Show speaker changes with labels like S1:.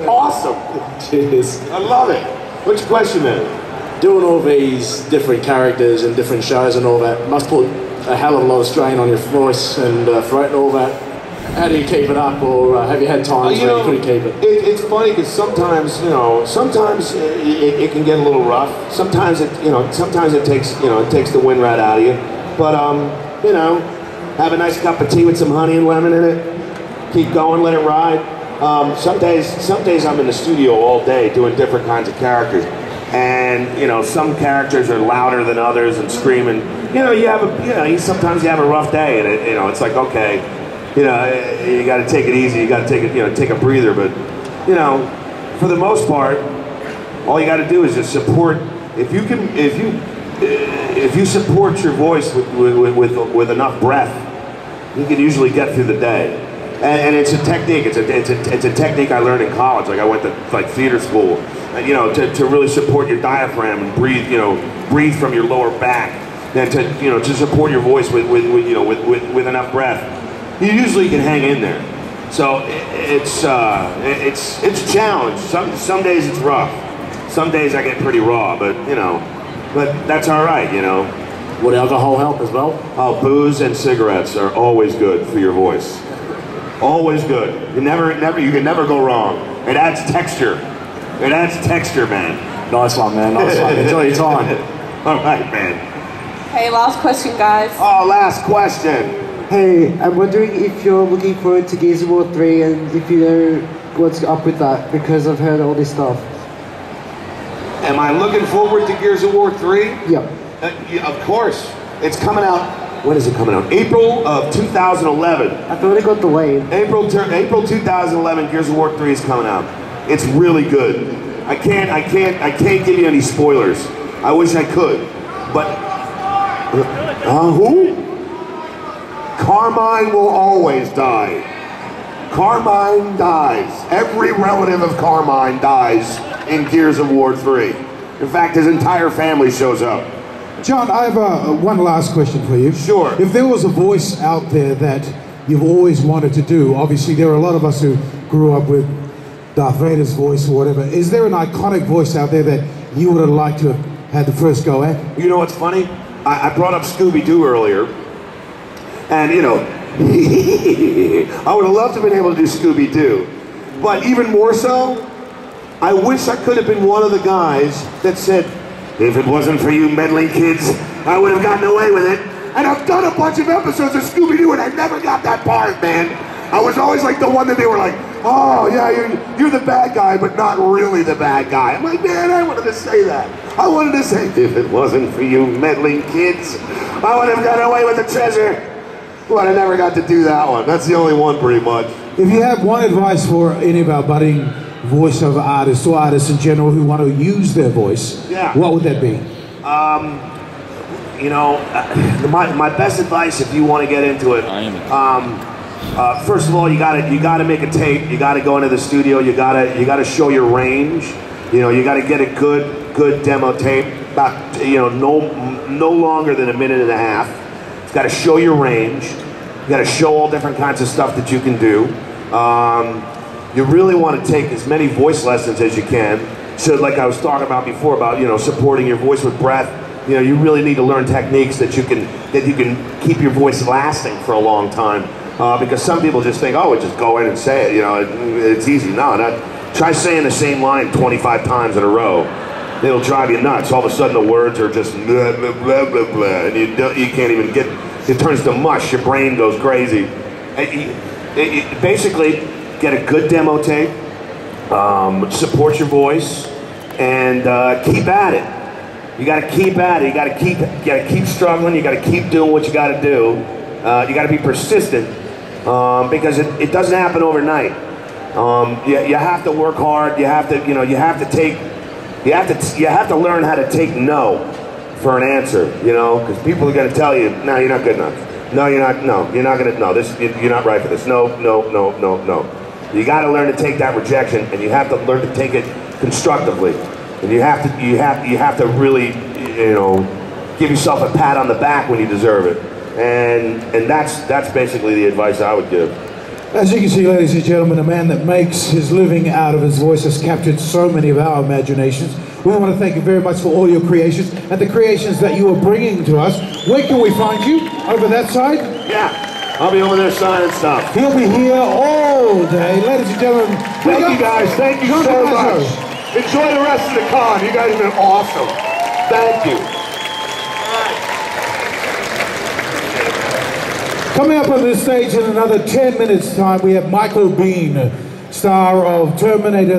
S1: Awesome.
S2: Cheers.
S1: I love it. What's your question, man?
S2: Doing all these different characters and different shows and all that must put a hell of a lot of strain on your voice and throat and all that. How do you keep it up, or have you had times where you couldn't keep it?
S1: It's funny because sometimes, sometimes it can get a little rough. Sometimes sometimes it takes the wind right out of you. But have a nice cup of tea with some honey and lemon in it. Keep going, let it ride. Some days I'm in the studio all day doing different kinds of characters, and some characters are louder than others and screaming. Sometimes you have a rough day, and it's like, okay, you got to take it easy. You got to take a breather. But for the most part, all you got to do is just support. If you support your voice with enough breath, you can usually get through the day. And it's a technique. It's a technique I learned in college. Like I went to theater school, to really support your diaphragm and breathe. Breathe from your lower back, and to support your voice with enough breath. You usually can hang in there. So it's a challenge. Some days it's rough. Some days I get pretty raw, but that's all right.
S2: Would alcohol help as well?
S1: Oh, booze and cigarettes are always good for your voice. Always good. You can never go wrong. It adds texture. It adds texture, man.
S2: Nice one, man. Nice one. Enjoy your time.
S1: All right, man.
S3: Hey, last question, guys.
S1: Oh, last question.
S4: Hey, I'm wondering if you're looking forward to Gears of War 3 and if you know what's up with that, because I've heard all this stuff.
S1: Am I looking forward to Gears of War 3?
S4: Yep.
S1: Yeah, of course. It's coming out. When is it coming out? April of 2011.
S4: I thought it got delayed.
S1: April 2011. Gears of War 3 is coming out. It's really good. I can't give you any spoilers. I wish I could, but who? Carmine will always die. Carmine dies. Every relative of Carmine dies in Gears of War 3. In fact, his entire family shows up.
S5: John, I have one last question for you.
S1: Sure.
S5: If there was a voice out there that you've always wanted to do, obviously there are a lot of us who grew up with Darth Vader's voice or whatever. Is there an iconic voice out there that you would have liked to have had the first go at?
S1: You know what's funny? I brought up Scooby-Doo earlier. And, I would have loved to have been able to do Scooby-Doo. But even more so, I wish I could have been one of the guys that said, if it wasn't for you meddling kids, I would have gotten away with it. And I've done a bunch of episodes of Scooby-Doo and I never got that part, man. I was always like the one that they were like, oh yeah, you're the bad guy, but not really the bad guy. I'm like, man, I wanted to say that. I wanted to say, if it wasn't for you meddling kids, I would have gotten away with the treasure. But I never got to do that one. That's the only one, pretty much.
S5: If you have one advice for any of our budding voiceover artists or artists in general who want to use their voice, what would that be?
S1: My best advice if you want to get into it, first of all, you gotta make a tape. You gotta go into the studio. You gotta show your range. You gotta get a good demo tape, about no longer than a minute and a half. It's got to show your range. You got to show all different kinds of stuff that you can do. You really want to take as many voice lessons as you can. So, like I was talking about before, about supporting your voice with breath. You really need to learn techniques that you can keep your voice lasting for a long time. Because some people just think, oh, just go in and say it. It's easy. No, try saying the same line 25 times in a row. It'll drive you nuts. All of a sudden the words are just blah, blah, blah, blah, blah, and you can't even get, it turns to mush, your brain goes crazy. Basically, get a good demo tape, support your voice, and keep at it. You gotta keep at it, you gotta keep struggling, you gotta keep doing what you gotta do. You gotta be persistent, because it doesn't happen overnight. You have to work hard, you have to learn how to take no for an answer, because people are going to tell you, no, you're not good enough. No, you're not going to, no, you're not right for this. No. You got to learn to take that rejection, and you have to learn to take it constructively. And you have to really, give yourself a pat on the back when you deserve it. And that's basically the advice I would give.
S5: As you can see, ladies and gentlemen, a man that makes his living out of his voice has captured so many of our imaginations. We want to thank you very much for all your creations and the creations that you are bringing to us. Where can we find you? Over that side?
S1: Yeah, I'll be over there signing stuff.
S5: He'll be here all day. Ladies and gentlemen,
S1: Thank you guys. Thank you so much. Enjoy the rest of the con. You guys have been awesome. Thank you.
S5: Coming up on this stage in another 10 minutes time, we have Michael Biehn, star of Terminator.